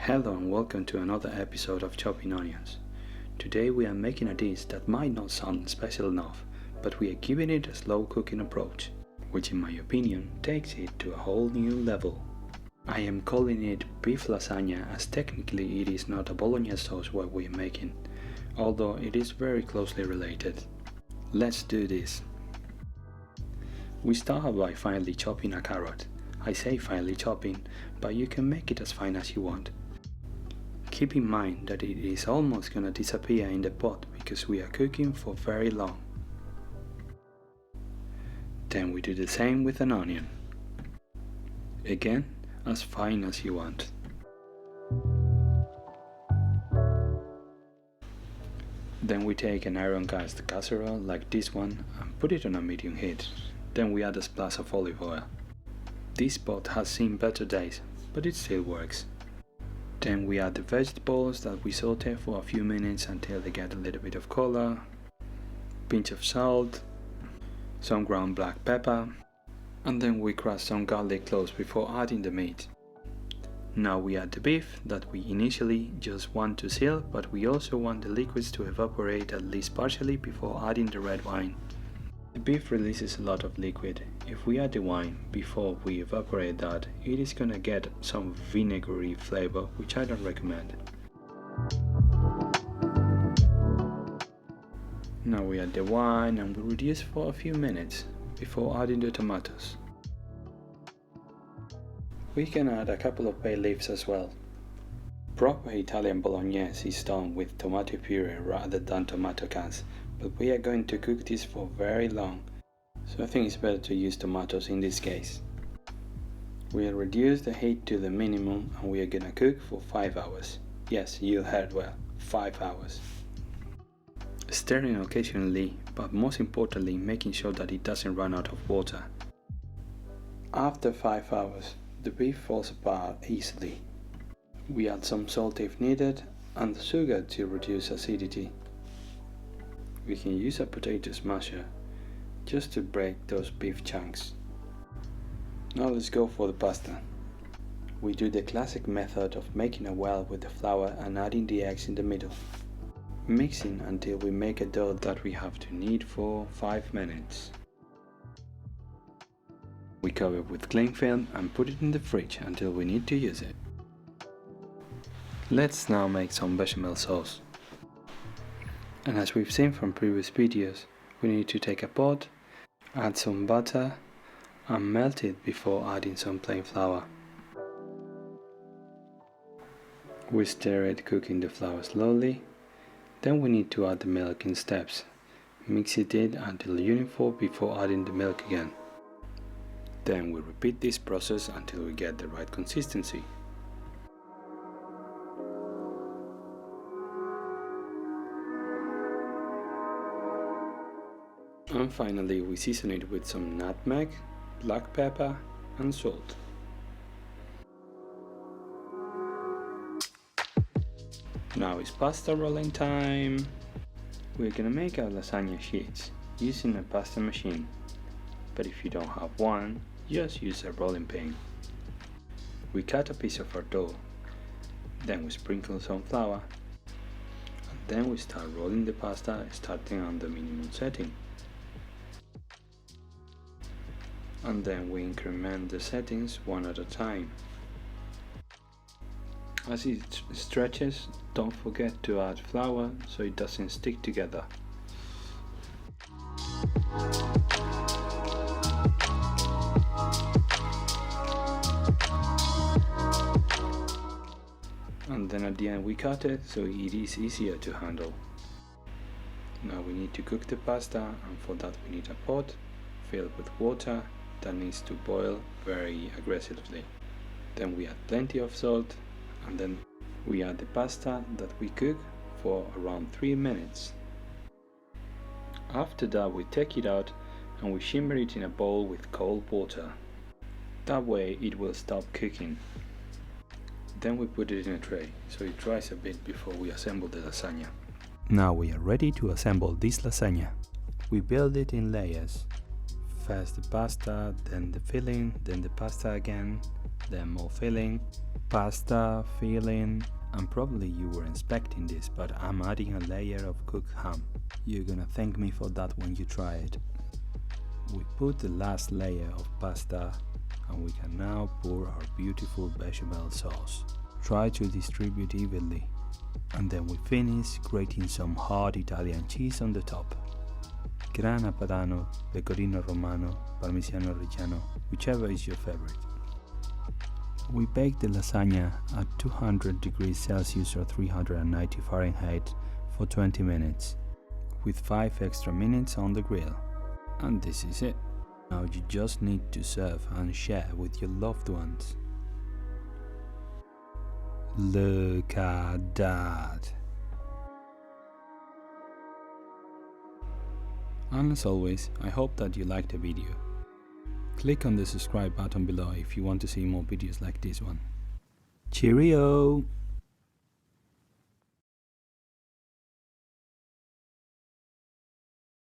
Hello and welcome to another episode of Chopping Onions. Today we are making a dish that might not sound special enough, but we are giving it a slow cooking approach, which in my opinion takes it to a whole new level. I am calling it beef lasagna as technically it is not a bolognese sauce what we are making, although it is very closely related. Let's do this. We start by finely chopping a carrot. I say finely chopping, but you can make it as fine as you want. Keep in mind that it is almost gonna disappear in the pot because we are cooking for very long. Then we do the same with an onion. Again, as fine as you want. Then we take an iron cast casserole like this one and put it on a medium heat. Then we add a splash of olive oil. This pot has seen better days, but it still works. Then we add the vegetables that we saute for a few minutes until they get a little bit of color, pinch of salt, some ground black pepper, and then we crush some garlic cloves before adding the meat. Now we add the beef that we initially just want to seal, but we also want the liquids to evaporate at least partially before adding the red wine. The beef releases a lot of liquid. If we add the wine before we evaporate that, it is gonna get some vinegary flavor, which I don't recommend. Now we add the wine and we reduce for a few minutes before adding the tomatoes. We can add a couple of bay leaves as well. Proper Italian bolognese is done with tomato puree rather than tomato cans, but we are going to cook this for very long, so I think it's better to use tomatoes in this case. We will reduce the heat to the minimum and we are gonna cook for 5 hours. Yes, you heard well, 5 hours. Stirring occasionally, but most importantly making sure that it doesn't run out of water. After 5 hours, the beef falls apart easily. We add some salt if needed and sugar to reduce acidity. We can use a potato smasher just to break those beef chunks. Now let's go for the pasta. We do the classic method of making a well with the flour and adding the eggs in the middle, mixing until we make a dough that we have to knead for 5 minutes. We cover it with cling film and put it in the fridge until we need to use it. Let's now make some bechamel sauce. And as we've seen from previous videos, we need to take a pot, add some butter and melt it before adding some plain flour. We stir it, cooking the flour slowly. Then we need to add the milk in steps. Mix it in until uniform before adding the milk again. Then we repeat this process until we get the right consistency. And finally we season it with some nutmeg, black pepper and salt. Now it's pasta rolling time. We're gonna make our lasagna sheets using a pasta machine, but if you don't have one, just use a rolling pin. We cut a piece of our dough, then we sprinkle some flour, and then we start rolling the pasta starting on the minimum setting. And then we increment the settings one at a time. As it stretches, don't forget to add flour so it doesn't stick together. And then at the end we cut it so it is easier to handle. Now we need to cook the pasta, and for that we need a pot filled with water that needs to boil very aggressively. Then we add plenty of salt and then we add the pasta that we cook for around 3 minutes. After that we take it out and we shimmer it in a bowl with cold water. That way it will stop cooking. Then we put it in a tray so it dries a bit before we assemble the lasagna. Now we are ready to assemble this lasagna. We build it in layers. First the pasta, then the filling, then the pasta again, then more filling, pasta, filling, and probably you were expecting this, but I'm adding a layer of cooked ham. You're gonna thank me for that when you try it. We put the last layer of pasta and we can now pour our beautiful bechamel sauce. Try to distribute evenly, and then we finish grating some hard Italian cheese on the top. Grana Padano, Pecorino Romano, Parmigiano-Reggiano, whichever is your favorite. We bake the lasagna at 200 degrees Celsius or 390 Fahrenheit for 20 minutes, with 5 extra minutes on the grill. And this is it. Now you just need to serve and share with your loved ones. Look at that! And as always, I hope that you liked the video. Click on the subscribe button below if you want to see more videos like this one. Cheerio!